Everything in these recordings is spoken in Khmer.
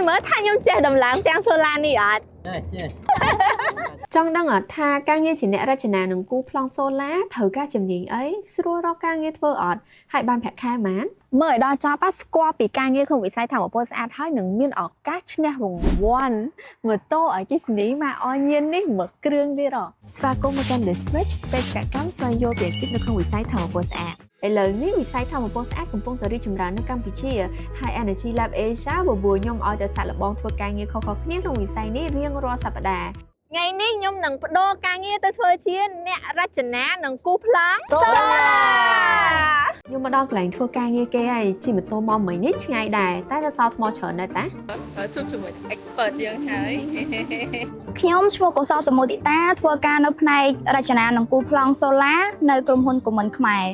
mới thay nhung trẻ đầm láng tiếng solar đi ạ trong đang ở tha ca nghe chỉ nẹ ra chỉ nào nâng cú plong solar thử ca chấm nhìn ấy xua ro ca nghe thơ ọt hãy ban phẹ khai mán mới đó cho bắt qua bị ca nghe không bị sai thằng một post ad thấy nâng miên ở các nè vùng one người tô ở cái gì mà oi nhiên đấy mở kêu đi rồi và cô mà cần để switch bên cả cắm xoay vô để chích nó không bị sai thằng một post ad để lời ní bị sai thằng một post ad cùng phong tới đi chấm rán nó Campuchia hai energy lab Asia vừa bùi nhung oi từ sạt là bong thua ca nghe khó khó khăn không bị sai ní riêng ro sập đà ngày ní nhung nâng đô ca nghe tới thưa chia nè ra chừng ná nâng cúp láng nhưng mà đo lại thua ca nghe kia ấy chỉ một tô mò mấy nít ngày đài tại là sao mò chở này ta chụp chụp một expert dương thấy ខ្ញុំឈ្មោះកុសលសមុទិតាធ្វើការនៅផ្នែករចនានិងគូប្លង់សូឡានៅក្រុមហ៊ុនកុម្មិនខ្មែរ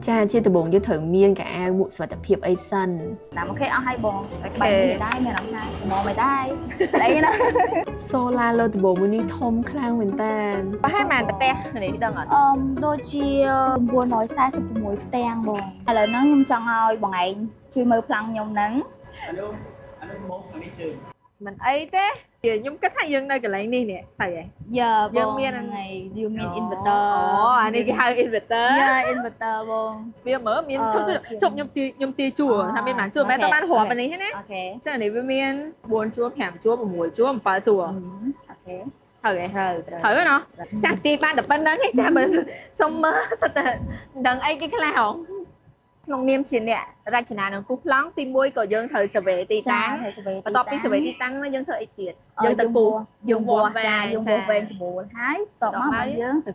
cha chia từ bồn như thử miên cả vụ vật tập hiệp ấy sân តាមអូខេអស់ហើយបងបែបនេះដែរមានអារម្មណ៍ថាបងមិនដែរអីណា solar លើtừ bồnនេះធំខ្លាំងមែនតើ có hai màn bật te này đi đâu ạ ដូចជា946ផ្ទាំងបងឥឡូវហ្នឹងខ្ញុំចង់ឲ្យបងឯងជួយមើលប្លង់ខ្ញុំហ្នឹង mình ấy thế thì nhung cách hay dương đây cái lấy đi nè phải vậy យើបង យើងមាន ហ្នឹងហើយយើងមាន inverter អានេះគេហៅ inverter យើ inverter បង វាមើលមានជុំខ្ញុំទាជួរថាមានប៉ុន្មានជួរមែនតើបានរាប់អានេះហ្នឹងណា អូខេ ចឹងនេះវាមាន4ជួរ5ជួរ6ជួរ7ជួរ អូខេ ត្រូវឯងត្រូវណោះចាស់ទីបានតែប៉ុណ្្នឹងឯងចាស់បើសុំមើលសិតតែដឹងអីគេខ្លះហងក្នុងនាមជាអ្នករចនានឹងគូប្លង់ទី1ក៏យើងត្រូវ survey ទីតាំងបន្ទាប់ពី survey ទីតាំងយើងធ្វើអីទៀតយើងទៅគូយើងវាស់ចាយើងវាស់វែងច្បួនហើយតបមកយើងទៅ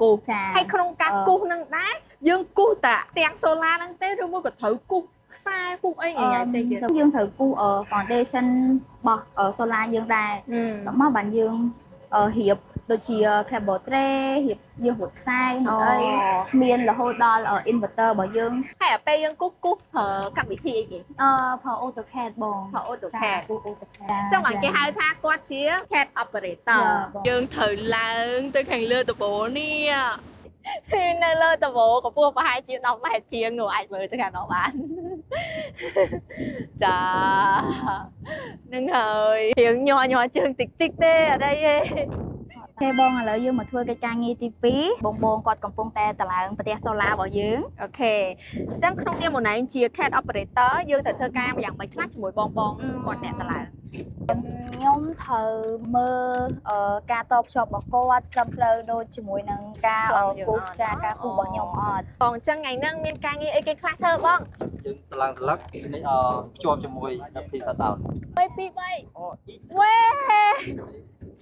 គូចាហើយក្នុងការគូសនឹងដែរយើងគូសតាទាំង solar ហ្នឹងទេឬមួយក៏ត្រូវគូសខ្សែគូសអីញ៉ាំផ្សេងទៀត យើងត្រូវគូស foundation របស់ solar យើងដែរតបមកបានយើងរៀបដូចជា cable tray រៀបយើងរួចខ្សែអីមានរហូតដល់ inverter របស់យើង ហើយអាពេលយើងគូសប្រើកម្មវិធីអីគេ ប្រើ AutoCAD បង ប្រើ AutoCAD គូ AutoCAD ចឹងឲ្យគេហៅថាគាត់ជា CAD operator យើងត្រូវឡើងទៅខាងលើដំបូលនេះនៅលើដំបូលក៏ពោះប្រហែលជា10ម៉ែត្រជាងនោះអាចមើលទៅខាងនោះបានចានឹងហើយរៀងញ័រជើងតិចទេអត់អីទេ ទេបងឥឡូវយើងមកធ្វើកិច្ចការងារទី2បងគាត់កំពុងតែតឡើងប្រទេស solar របស់យើង អូខេអញ្ចឹងក្នុងនាមម្នាក់ជា CAD operator យើងត្រូវធ្វើការយ៉ាងម៉េចខ្លះជាមួយបងគាត់អ្នកតឡើង ខ្ញុំត្រូវមើលការតបភ្ជាប់របស់គាត់ត្រឹមត្រូវដូចជាមួយនឹងការគូសចាការគូសរបស់ខ្ញុំអត់ បងអញ្ចឹងថ្ងៃហ្នឹងមានការងារអីគេខ្លះធ្វើបង យើងតឡើងស្លឹកនេះភ្ជាប់ជាមួយ piece down 3 2 3វេ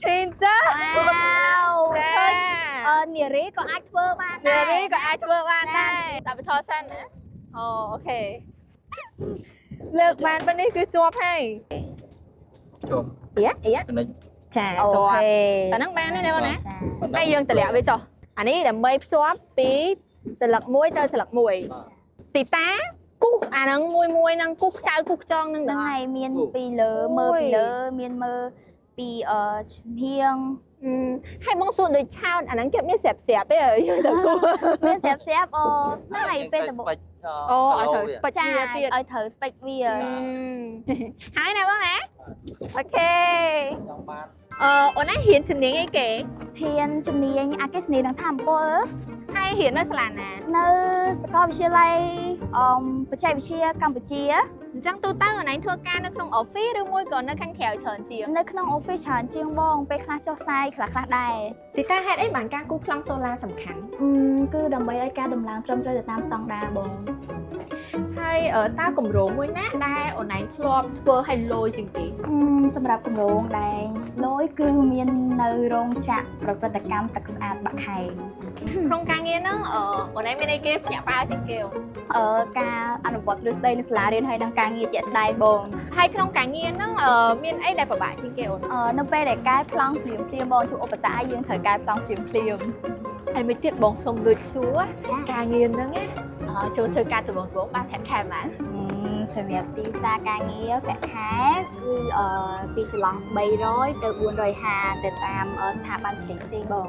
진짜? Wow. Dạ. Nỉa rí có ai thưa bạn Nè đây. đi có ai thưa bạn đây. Đọc cho xem nữa. Ồ, ok. Lược bạn bên đây cứ chụp hay. chụp Iya. cái này Chà, Ok. chụp. Và nắng ban đây nè con nè. Hay dương tài liệu với cho. Anh ấy là mây chụp tí sờ lật muối tơ sờ lật mùi. Tí tá cú à nắng mùi nắng cú chao cú chong nắng Cái đó. này miên pi lơ mơ pi lơ miên mơ pi hiêng. ให้มองสูดโดยชาวอันนั้นเก็บไม่เสียไปเลยอยู่แต่กู Miên xếp xếp cái này bên là một โอ้เอาเถอะสปา cha เตีย ai thử spec bia. หายไหนบ้างนะโอเค trong ban โอ้น่าเห็นจุดนี้ไงเก๋ Hiên chụp ní anh cái ní đang tham cô ให้เห็นน่าสลานนะ nơi có bị chia lay bữa chạy bị chia Campuchia จังตูตั้งอันไหนทัวร์การในក្នុង office ឬមួយក៏នៅខាងក្រៅច្រើនជាង នៅក្នុង office ច្រើនជាងបងពេលខ្លះចុះផ្សាយខ្លះដែរ ទីតាហេតុអីបានការគូប្លង់សូឡាសំខាន់ គឺដើម្បីឲ្យការដំឡើងត្រឹមត្រូវទៅតាមស្តង់ដារបង ហើយតើគម្រោងមួយណាដែលអូនឯងធ្លាប់ធ្វើឲ្យលយជាងគេ សម្រាប់គម្រោងដែលលយគឺមាននៅរោងចក្រប្រព្រឹត្តកម្មទឹកស្អាតបាក់ខែង ក្នុងការងារហ្នឹងអូនឯងមានអីគេភ្ញាក់ផ្អើលជាងគេ ការអនុវត្តទ្រឹស្ដីនៅសាលារៀនហើយនឹងការងារជាក់ស្ដែងបង ហើយក្នុងការងារហ្នឹងមានអីដែលពិបាកជាងគេអូន នៅពេលដែលកែប្លង់ភ្លាមៗបងជួបឧបសគ្គយើងត្រូវកែប្លង់ភ្លាមៗ ហើយមួយទៀតបងសុំលួចសួរការងារហ្នឹងណាចូលធ្វើការដំបងបានប្រាក់ខែប៉ុន្មាន សម្រាប់ទីផ្សារការងារប្រាក់ខែគឺពីចន្លោះ300ទៅ450ទៅតាមស្ថាប័នផ្សេងៗបង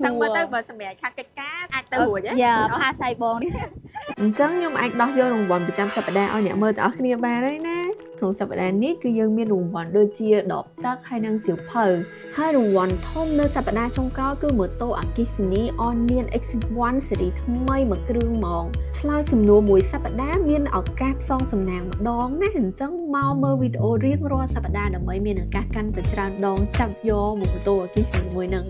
ចឹងមើលទៅបើសម្រាប់ខាងកិច្ចការអាចទៅរួចហ៎ យ៉ាផាសៃបង អញ្ចឹងខ្ញុំអាចដោះយករង្វាន់ប្រចាំសប្តាហ៍ឲ្យអ្នកមើលទាំងអស់គ្នាបានហើយណា ក្នុងសប្តាហ៍នេះគឺយើងមានរង្វាន់ដូចជាដបទឹកហើយនិងសៀវភៅហើយរង្វាន់ធំនៅសប្តាហ៍ចុងក្រោយគឺម៉ូតូអគ្គិសនី Onion X1 ស៊េរីថ្មីមួយគ្រឿងហ្មងឆ្លើយសំណួរមួយសប្តាហ៍មានឱកាសផ្សងសំណាងម្ដងណាអញ្ចឹងមកមើលវីដេអូរៀងរាល់សប្តាហ៍ដើម្បីមានឱកាសកាន់តែច្រើនដងចាប់យកម៉ូតូអគ្គិសនីមួយហ្នឹង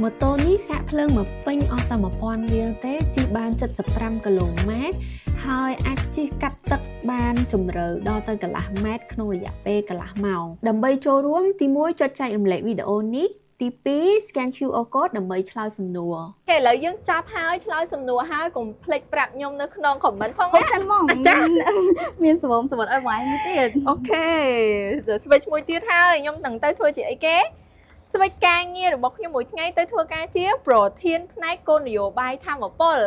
ម៉ូតូនេះសាកភ្លើងមកពេញអស់តែ1000រៀលទេជិះបាន75គីឡូម៉ែត្រហើយអាចជិះកាត់ទឹកបានជម្រៅដល់ទៅកន្លះម៉ែត្រក្នុងរយៈពេលកន្លះម៉ោងដើម្បីចូលរួមទី1ចុចចែករំលែកវីដេអូនេះទី2 scan QR code ដើម្បីឆ្លើយសំណួរ ឥឡូវយើងចាប់ហើយឆ្លើយសំណួរហើយកុំភ្លេចប្រាប់ខ្ញុំនៅក្នុង comment ផង ហូប ណា សិនមកមានសវមសវត្តអីមួយទៀត អូខេ switch មួយទៀតហើយខ្ញុំនឹងទៅធ្វើជាអីគេ switch ការងាររបស់ខ្ញុំមួយថ្ងៃទៅធ្វើការជាប្រធានផ្នែកគោលនយោបាយធម្មពល